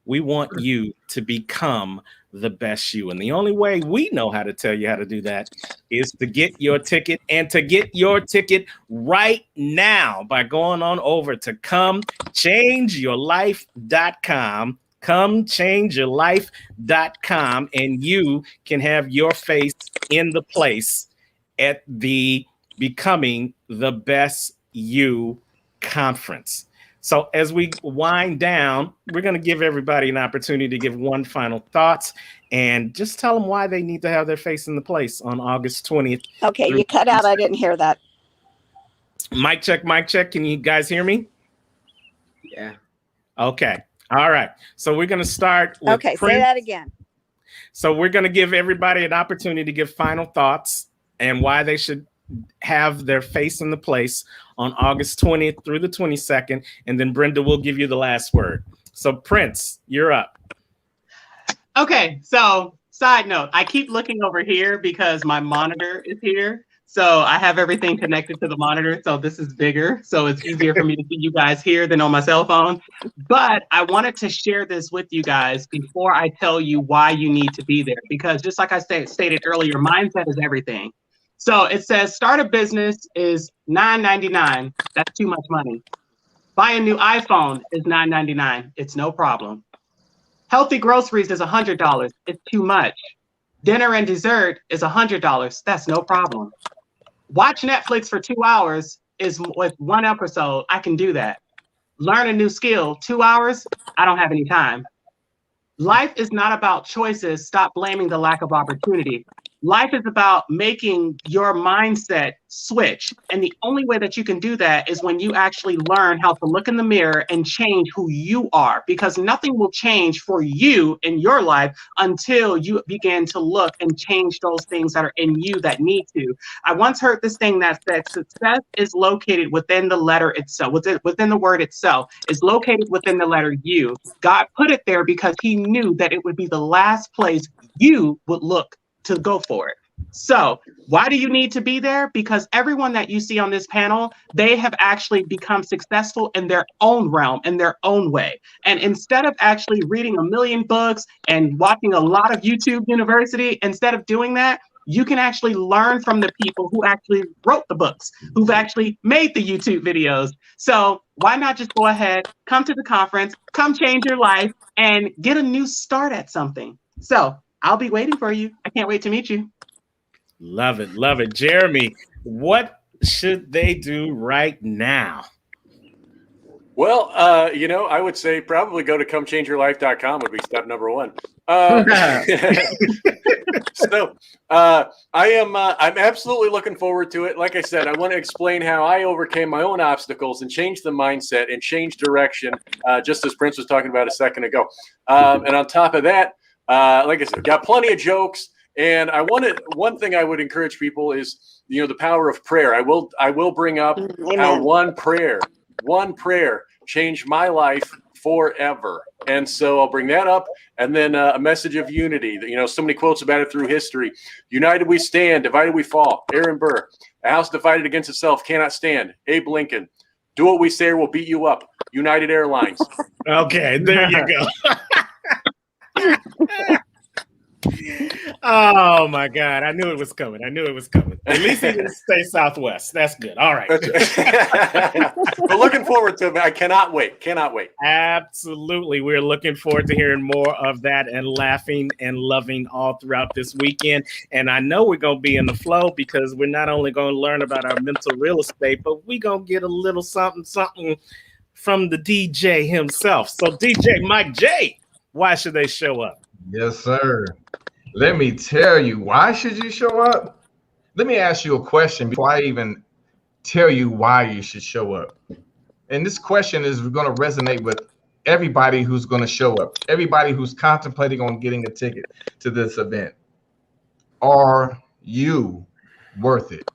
We want you to become the best you. And the only way we know how to tell you how to do that is to get your ticket, and to get your ticket right now by going on over to comechangeyourlife.com, comechangeyourlife.com, and you can have your face in the place at the Becoming the Best You conference. So as we wind down, we're going to give everybody an opportunity to give one final thoughts and just tell them why they need to have their face in the place on August 20th. Okay, you cut out. I didn't hear that. Mic check, mic check. Can you guys hear me? Yeah. Okay. All right. So we're going to start with Okay, Prince. say that again. So we're going to give everybody an opportunity to give final thoughts and why they should have their face in the place on August 20th through the 22nd. And then Brenda will give you the last word. So Prince, you're up. Okay, so side note, I keep looking over here because my monitor is here. So I have everything connected to the monitor. So this is bigger. So it's easier for me to see you guys here than on my cell phone. But I wanted to share this with you guys before I tell you why you need to be there. Because just like I stated earlier, mindset is everything. So it says start a business is $9.99. That's too much money. Buy a new iPhone is $9.99. It's no problem. Healthy groceries is $100. It's too much. Dinner and dessert is $100. That's no problem. Watch Netflix for 2 hours is with one episode. I can do that. Learn a new skill, 2 hours. I don't have any time. Life is not about choices. Stop blaming the lack of opportunity. Life is about making your mindset switch. And the only way that you can do that is when you actually learn how to look in the mirror and change who you are, because nothing will change for you in your life until you begin to look and change those things that are in you that need to. I once heard this thing that success is located within the letter itself, within the word itself, is located within the letter U. God put it there because he knew that it would be the last place you would look to go for it. So why do you need to be there? Because everyone that you see on this panel, they have actually become successful in their own realm, in their own way. And instead of actually reading a million books and watching a lot of YouTube University, instead of doing that, you can actually learn from the people who actually wrote the books, who've actually made the YouTube videos. So why not just go ahead, come to the conference, come change your life, and get a new start at something. So I'll be waiting for you. I can't wait to meet you. Love it. Love it. Jeremy, what should they do right now? Well, I would say probably go to comechangeyourlife.com would be step number one. So I'm absolutely looking forward to it. Like I said, I want to explain how I overcame my own obstacles and changed the mindset and changed direction, just as Prince was talking about a second ago. And on top of that, like I said, got plenty of jokes. And one thing I would encourage people is, the power of prayer. I will bring up how one prayer changed my life forever. And so I'll bring that up. And then a message of unity. So many quotes about it through history. United we stand, divided we fall. Aaron Burr. A house divided against itself cannot stand. Abe Lincoln. Do what we say or we'll beat you up. United Airlines. Okay, there you go. Oh my God! I knew it was coming. At least he didn't stay Southwest. That's good. All right. We're looking forward to it. I cannot wait. Absolutely. We're looking forward to hearing more of that and laughing and loving all throughout this weekend. And I know we're going to be in the flow because we're not only going to learn about our mental real estate, but we're going to get a little something from the DJ himself. So DJ Mike J, why should they show up? Yes, sir. Let me tell you, why should you show up? Let me ask you a question before I even tell you why you should show up. And this question is going to resonate with everybody who's going to show up, everybody who's contemplating on getting a ticket to this event. Are you worth it?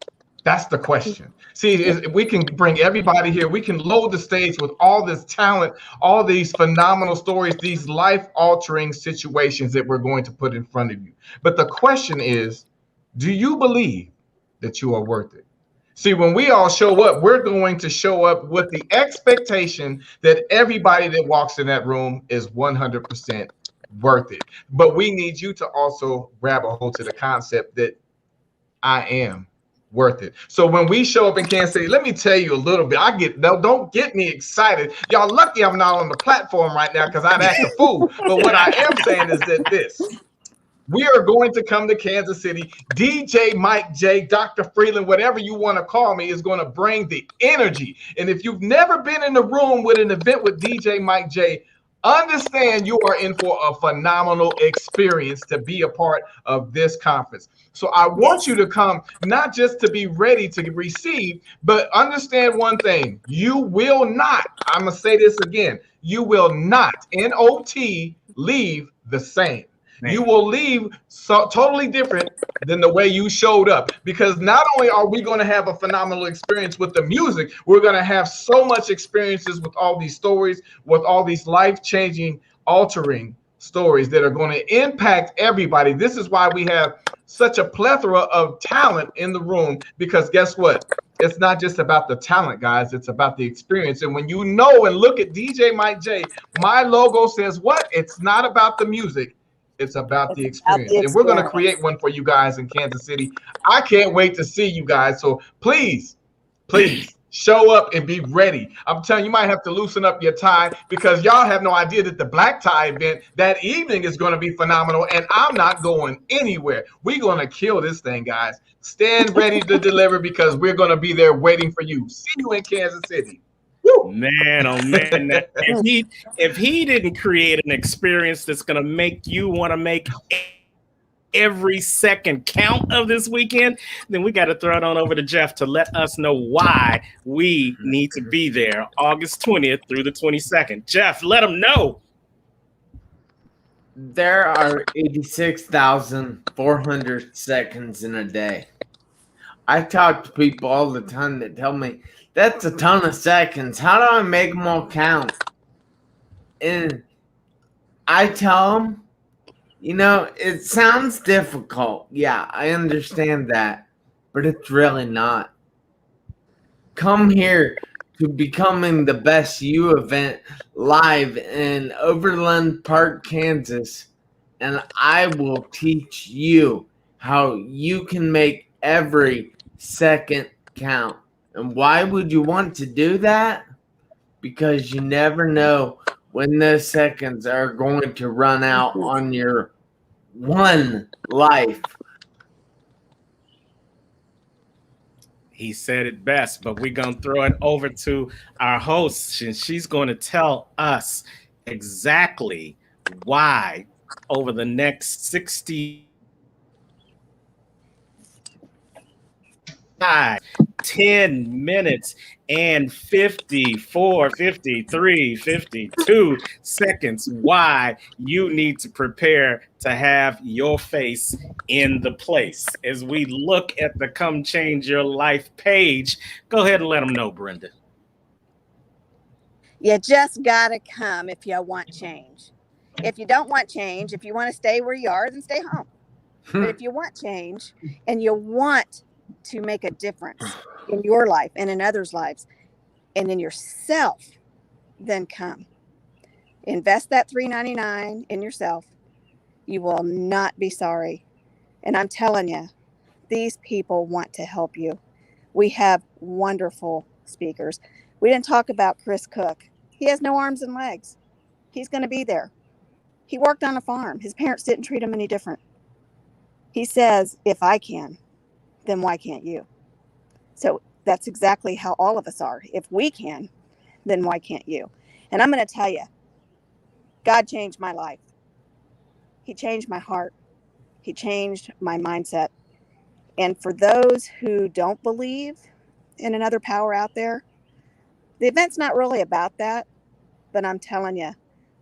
That's the question. See, we can bring everybody here. We can load the stage with all this talent, all these phenomenal stories, these life-altering situations that we're going to put in front of you. But the question is, do you believe that you are worth it? See, when we all show up, we're going to show up with the expectation that everybody that walks in that room is 100% worth it. But we need you to also grab a hold to the concept that I am worth it. So when we show up in Kansas City, let me tell you a little bit. Don't get me excited. Y'all lucky I'm not on the platform right now because I'd act a fool. But what I am saying is that we are going to come to Kansas City. DJ Mike J, Dr. Freeland, whatever you want to call me, is going to bring the energy. And if you've never been in the room with an event with DJ Mike J, understand you are in for a phenomenal experience to be a part of this conference. So I want you to come not just to be ready to receive, but understand one thing. You will not, I'm going to say this again, you will not, N-O-T, leave the same. You will leave totally different than the way you showed up, because not only are we going to have a phenomenal experience with the music, we're going to have so much experiences with all these stories, with all these life-changing, altering stories that are going to impact everybody. This is why we have such a plethora of talent in the room, because guess what? It's not just about the talent, guys. It's about the experience. And when you know and look at DJ Mike J, my logo says what? It's not about the music. It's about the experience. And we're going to create one for you guys in Kansas City. I can't wait to see you guys. So please, please show up and be ready. I'm telling you, you might have to loosen up your tie, because y'all have no idea that the black tie event that evening is going to be phenomenal, and I'm not going anywhere. We're going to kill this thing, guys. Stand ready to deliver, because we're going to be there waiting for you. See you in Kansas City. Woo! Man, oh man, if he didn't create an experience that's going to make you want to make every second count of this weekend, then we got to throw it on over to Jeff to let us know why we need to be there August 20th through the 22nd. Jeff, let them know. There are 86,400 seconds in a day. I talk to people all the time that tell me, that's a ton of seconds. How do I make them all count? And I tell them, you know, it sounds difficult. Yeah, I understand that. But it's really not. Come here to Becoming the Best You event live in Overland Park, Kansas. And I will teach you how you can make every second count. And why would you want to do that? Because you never know when those seconds are going to run out on your one life. He said it best, but we're going to throw it over to our host, and she's going to tell us exactly why over the next 10 minutes and 54, 53, 52 seconds why you need to prepare to have your face in the place. As we look at the Come Change Your Life page, go ahead and let them know, Brenda. You just got to come if you want change. If you don't want change, if you want to stay where you are, then stay home. But if you want change and you want to make a difference in your life and in others' lives and in yourself, then come. Invest that $3.99 in yourself. You will not be sorry. And I'm telling you, these people want to help you. We have wonderful speakers. We didn't talk about Chris Cook. He has no arms and legs. He's going to be there. He worked on a farm. His parents didn't treat him any different. He says, if I can, then why can't you? So that's exactly how all of us are. If we can, then why can't you? And I'm going to tell you, God changed my life. He changed my heart. He changed my mindset. And for those who don't believe in another power out there, the event's not really about that. But I'm telling you,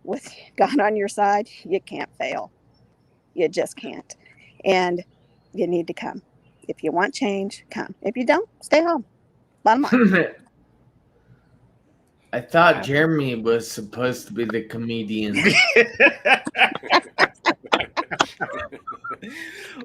with God on your side, you can't fail. You just can't. And you need to come. If you want change, come. If you don't, stay home. Bottom line. I thought Jeremy was supposed to be the comedian.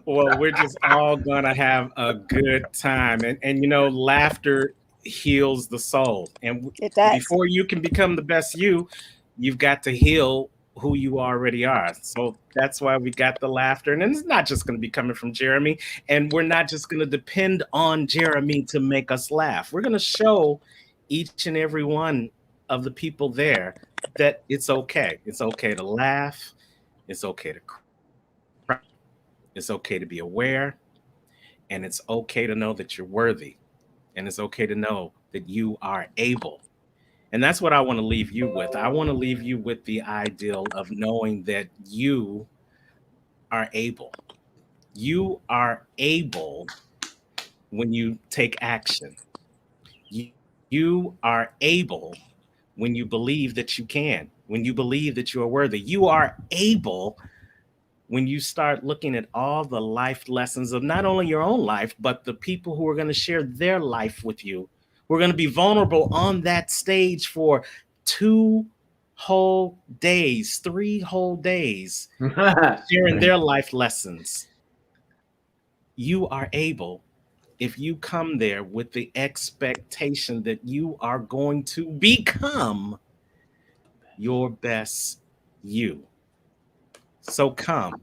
Well, we're just all going to have a good time. And you know, laughter heals the soul. And it does. Before you can become the best you've got to heal who you already are. So that's why we got the laughter. And it's not just going to be coming from Jeremy. And we're not just going to depend on Jeremy to make us laugh. We're going to show each and every one of the people there that it's okay. It's okay to laugh. It's okay to cry. It's okay to be aware. And it's okay to know that you're worthy. And it's okay to know that you are able. And that's what I want to leave you with. I want to leave you with the ideal of knowing that you are able. You are able when you take action. You are able when you believe that you can, when you believe that you are worthy. You are able when you start looking at all the life lessons of not only your own life, but the people who are going to share their life with you. We're going to be vulnerable on that stage for 2 whole days, 3 whole days, sharing their life lessons. You are able, if you come there with the expectation that you are going to become your best you. So come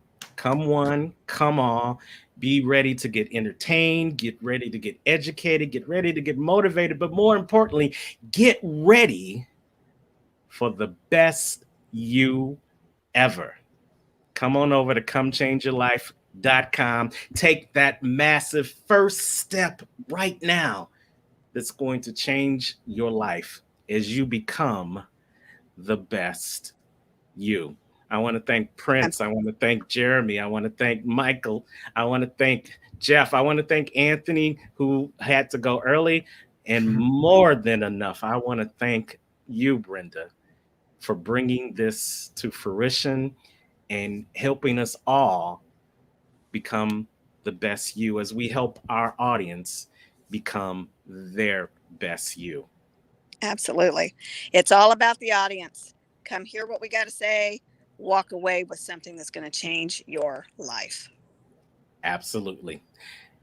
one, come all. Be ready to get entertained, get ready to get educated, get ready to get motivated, but more importantly, get ready for the best you ever. Come on over to comechangeyourlife.com. Take that massive first step right now that's going to change your life as you become the best you. I want to thank Prince. I want to thank Jeremy. I want to thank Michael. I want to thank Jeff. I want to thank Anthony, who had to go early. And more than enough, I want to thank you, Brenda, for bringing this to fruition and helping us all become the best you as we help our audience become their best you. Absolutely. It's all about the audience. Come hear what we got to say, walk away with something that's going to change your life. Absolutely.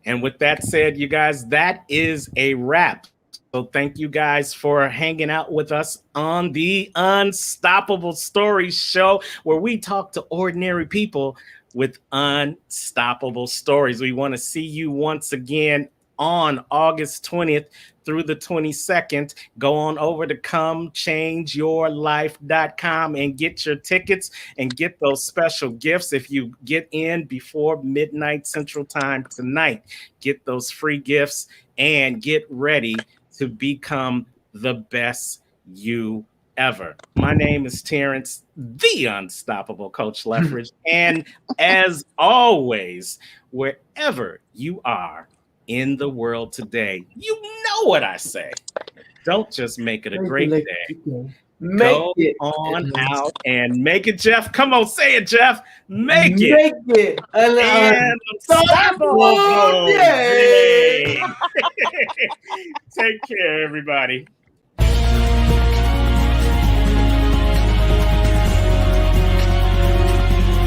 And with that said, you guys, that is a wrap. So thank you guys for hanging out with us on the Unstoppable Stories Show, where we talk to ordinary people with unstoppable stories. We want to see you once again on August 20th through the 22nd. Go on over to comechangeyourlife.com and get your tickets and get those special gifts. If you get in before midnight Central Time tonight, get those free gifts and get ready to become the best you ever. My name is Terrence, the Unstoppable Coach Leffridge. And as always, wherever you are in the world today, you know what I say. Don't just make it a great day. Go on out and make it, Jeff. Come on, say it, Jeff. Make it an unstoppable day. Take care, everybody.